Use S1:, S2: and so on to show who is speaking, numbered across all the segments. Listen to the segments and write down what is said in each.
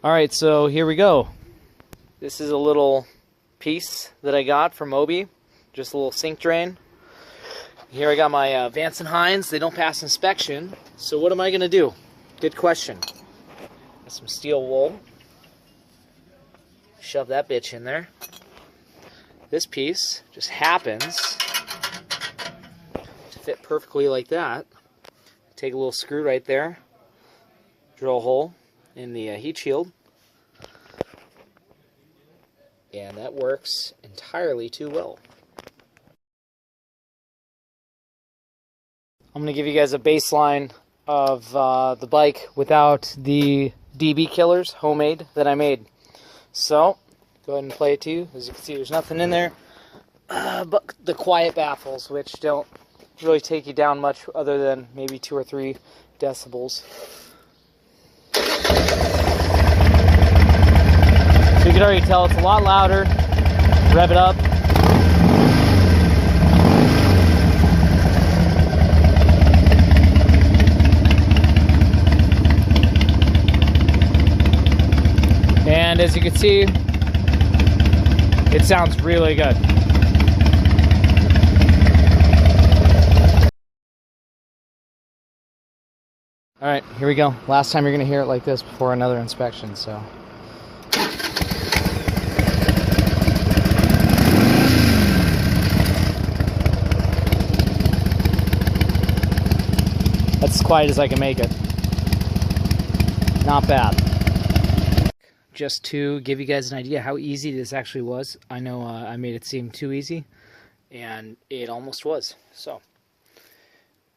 S1: Alright, so here we go. This is a little piece that I got from Moby. Just a little sink drain. Here I got my Vance Hines. They don't pass inspection. So what am I going to do? Good question. Got some steel wool. Shove that bitch in there. This piece just happens to fit perfectly like that. Take a little screw right there. Drill a hole in the heat shield. And that works entirely too well. I'm going to give you guys a baseline of the bike without the DB killers, homemade, that I made. So, go ahead and play it to you. As you can see, there's nothing in there but the quiet baffles, which don't really take you down much other than maybe 2 or 3 decibels. So you can already tell it's a lot louder. Rev it up. And as you can see, it sounds really good. Alright, here we go. Last time you're going to hear it like this before another inspection, so. That's as quiet as I can make it. Not bad. Just to give you guys an idea how easy this actually was. I know I made it seem too easy, and it almost was. So,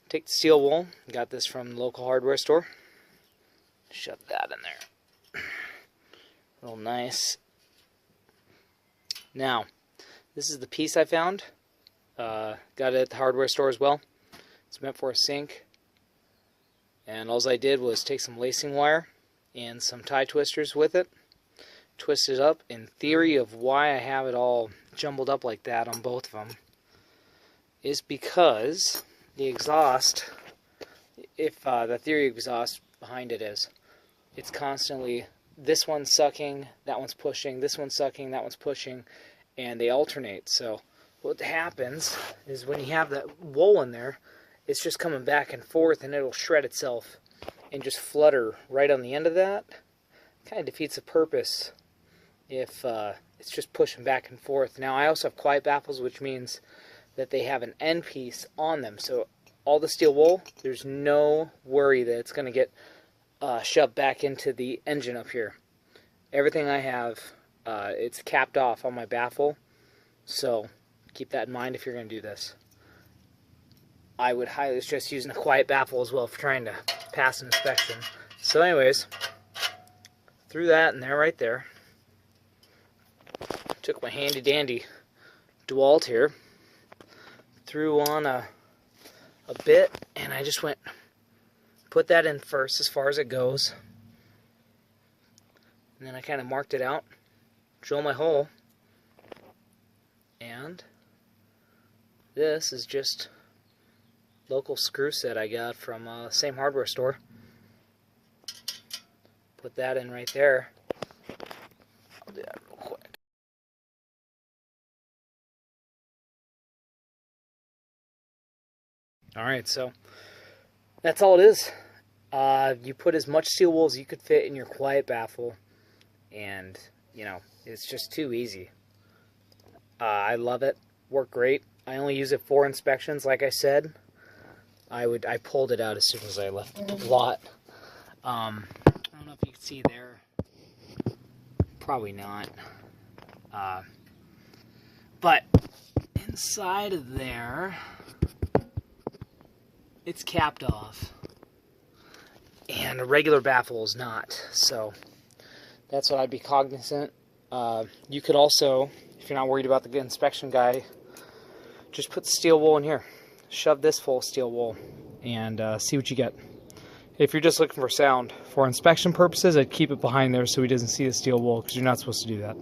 S1: take the steel wool. Got this from the local hardware store. Shove that in there. Real nice. Now, this is the piece I found. Got it at the hardware store as well. It's meant for a sink. And all I did was take some lacing wire and some tie twisters with it. Twist it up. In theory of why I have it all jumbled up like that on both of them is because the exhaust, if the theory exhaust behind it is, it's constantly, this one's sucking, that one's pushing, this one's sucking, that one's pushing, and they alternate. So what happens is when you have that wool in there, it's just coming back and forth, and it'll shred itself and just flutter right on the end of that. Kind of defeats the purpose if it's just pushing back and forth. Now I also have quiet baffles, which means that they have an end piece on them. So all the steel wool, there's no worry that it's going to get shoved back into the engine up here. Everything I have, it's capped off on my baffle. So keep that in mind if you're going to do this. I would highly suggest using a quiet baffle as well if you're trying to pass an inspection. So anyways, threw that in there right there. Took my handy dandy DeWalt here, threw on a bit, and I just went, put that in first as far as it goes, and then I kind of marked it out, drill my hole, and this is just local screw set I got from the same hardware store. Put that in right there. I'll do that real quick. Alright, so that's all it is. You put as much steel wool as you could fit in your quiet baffle, and, you know, it's just too easy. I love it. Worked great. I only use it for inspections, like I said. I pulled it out as soon as I left the lot. I don't know if you can see there. Probably not. But inside of there, it's capped off, and a regular baffle is not. So that's what I'd be cognizant. You could also, if you're not worried about the inspection guy, just put the steel wool in here. Shove this full of steel wool and see what you get. If you're just looking for sound, for inspection purposes, I'd keep it behind there so he doesn't see the steel wool, because you're not supposed to do that.